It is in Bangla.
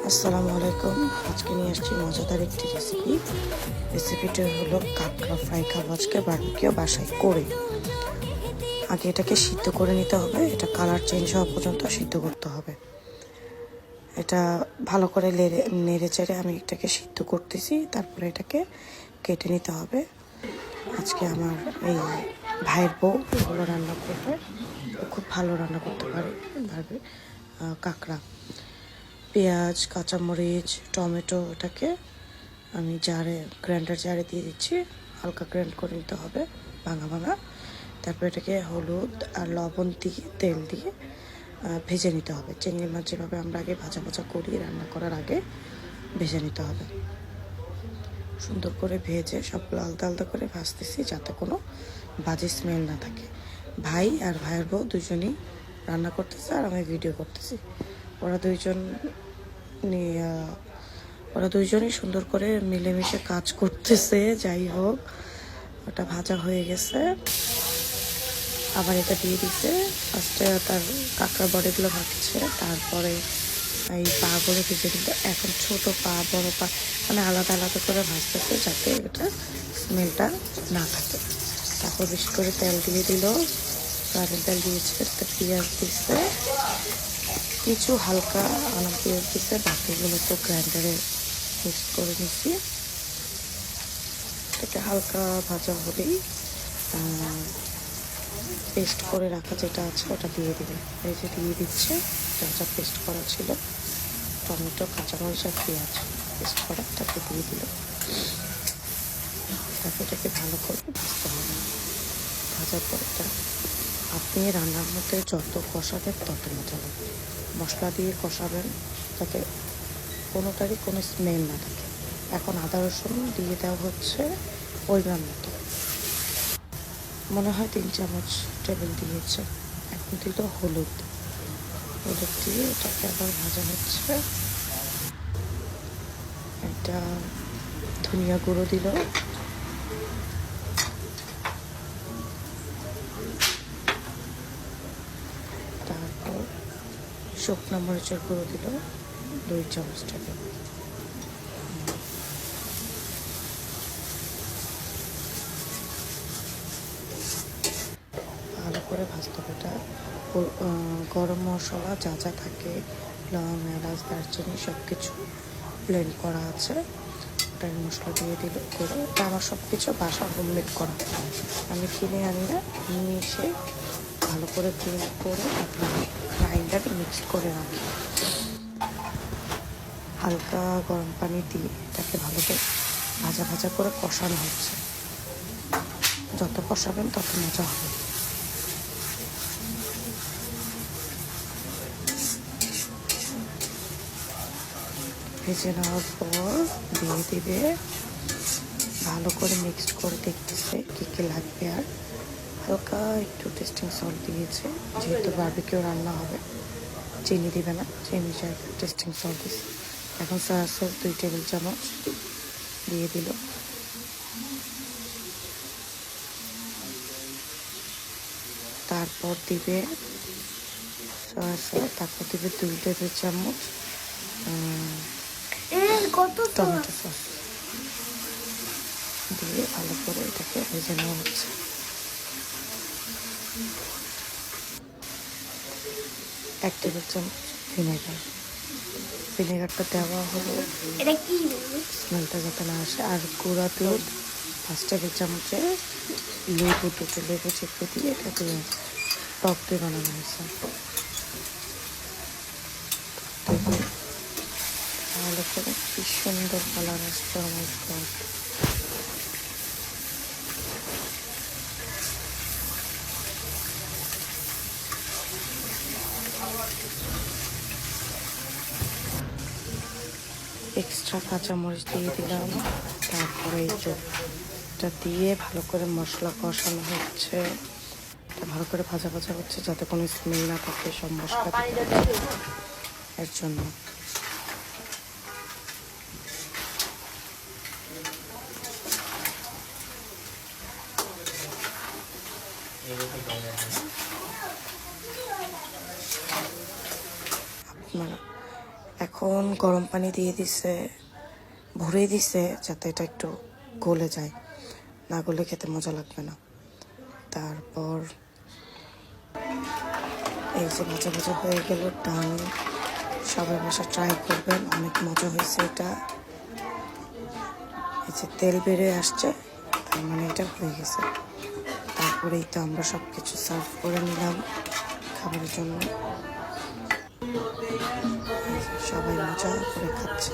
আসসালামু আলাইকুম। আজকে নিয়ে আসছি মজাদার একটি রেসিপিটা হলো কাঁকড়া ফ্রাই খাবো আজকে বারবিকিউ বাসায় করে। আগে এটাকে সিদ্ধ করে নিতে হবে, এটা কালার চেঞ্জ হওয়া পর্যন্ত সিদ্ধ করতে হবে। এটা ভালো করে নেড়ে চেড়ে আমি এটাকে সিদ্ধ করতেছি, তারপরে এটাকে কেটে নিতে হবে। আজকে আমার এই ভাইয়ের বউ এগুলো রান্না করবে, খুব ভালো রান্না করতে পারে কাঁকড়া। পেঁয়াজ, কাঁচামরিচ, টমেটো এটাকে আমি গ্রাইন্ডার জারে দিয়ে দিচ্ছি। হালকা গ্রাইন্ড করে নিতে হবে, ভাঙা ভাঙা। তারপর এটাকে হলুদ আর লবণ দিয়ে তেল দিয়ে ভেজে নিতে হবে। চিংড়ি মাছ যেভাবে আমরা আগে ভাজা ভাজা করি, রান্না করার আগে ভেজে নিতে হবে। সুন্দর করে ভেজে সবগুলো আলাদা আলাদা করে ভাজতেছি, যাতে কোনো বাজে স্মেল না থাকে। ভাই আর ভাইয়ের বউ দুজনেই রান্না করতেছে আর আমি ভিডিও করতেছি। ওরা দুইজনই সুন্দর করে মিলেমিশে কাজ করতেছে। যাই হোক, ওটা ভাজা হয়ে গেছে, আবার এটা দিয়ে দিচ্ছে। ফার্স্টে তার কাঁকড়া বডিগুলো ভাজছে, তারপরে এই পাগুলো ভেজে দিতে। এখন ছোট পা বড় পা মানে আলাদা আলাদা করে ভাজতেছে, যাতে এটা স্মেলটা না থাকে। তারপর বেশি করে তেল দিয়ে দিল, সয়াবিন তেল দিয়েছে, পেঁয়াজ দিচ্ছে, কিছু হালকা পেঁয়াজ দিচ্ছে, বাকিগুলো তো গ্রাইন্ডারে মিক্স করে নিচ্ছি। এটাকে হালকা ভাজা হলেই পেস্ট করে রাখা যেটা আছে ওটা দিয়ে দিবে। এই যে দিয়ে দিচ্ছে, যা পেস্ট করা ছিল, টমেটো, কাঁচামরিচ আর পেঁয়াজ পেস্ট করা, তাকে দিয়ে দিল। তারপর এটাকে ভালো করে ভাজতে হবে। ভাজার পর এটা আপনি রান্নার মধ্যে যত কষাবেন তত মজা হবে। মশলা দিয়ে কষাবেন যাতে কোনোটারই কোনো স্মেল না থাকে। এখন আদা রসুন দিয়ে দেওয়া হচ্ছে পরিমাণ মতো, মনে হয় 3 চামচ টেবিল দিয়েছে। এখন দিল হলুদ দিয়ে এটাকে আবার ভাজা হচ্ছে। এটা ধনিয়া গুঁড়ো দিল, তারপর শুকনো মরিচের গুঁড়ো দিল 2 চামচ টেবিল। ভালো করে ভাজতে হবে। এটা গরম মশলা যা যা থাকে, লং, এলাচ, দারচিনি সব কিছু ব্লেন্ড করা আছে, ওটাই মশলা দিয়ে দিল করে। এটা আমার সব কিছু বাসা হোমমেড করা, আমি কিনে আনি না, নিয়ে এসে ভালো করে ব্লেন্ড করে গ্রাইন্ডারে মিক্স করে রাখি। হালকা গরম পানি দিয়ে এটাকে ভালো করে ভাজা ভাজা করে কষানো হচ্ছে। যত কষাবেন তত মজা হবে। ভেজে নেওয়ার পর দিয়ে দিবে, ভালো করে মিক্সড করে দেখতেছে কী কী লাগবে। আর হালকা একটু টেস্টিং সল্ট দিয়েছে, যেহেতু বারবিকিউ রান্না হবে। চিনি দিবে না, চিনি জায়গায় টেস্টিং সল্ট দিয়েছে। এখন সয়া সস 2 টেবিল চামচ দিয়ে দিল। তারপর দিবে সয়া সস, তারপর দিবে 2 টেবিল চামচ টমেটো সস দিয়ে ভালো করে এটাকে ভেজে নেওয়া হচ্ছে। 1 টেবিল চামচ ভিনেগারটা দেওয়া হলো স্মেলটা যাতে না আসে। আর গুঁড়া দুধ 5 টেবিল চামচে, লেবু চেপে দিয়ে এটাকে টক দিয়ে বানানো হয়েছে। ভালো করে কি সুন্দর কালার আসছে আমার। এক্সট্রা কাঁচামরিচ দিয়ে দিলাম। তারপরে এটা দিয়ে ভালো করে মশলা কষানো হচ্ছে। এটা ভালো করে ভাজা ভাজা হচ্ছে, যাতে কোনো স্মেল না থাকে সব মশলা এর জন্য। আপনারা এখন এখন গরম পানি দিয়ে দিছে, ভরে দিছে যাতে এটা একটু গলে যায়, না গলে খেতে মজা লাগবে না। তারপর এই যে ভাজা ভাজা হয়ে গেল, ডান। সবাই বাসা ট্রাই করবেন, অনেক মজা হয়েছে এটা। এই যে তেল বেরিয়ে আসছে, তার মানে এটা হয়ে গেছে। তারপরেই তো আমরা সব কিছু সার্ভ করে নিলাম খাবারের জন্য। সবাই মজা করে খাচ্ছে।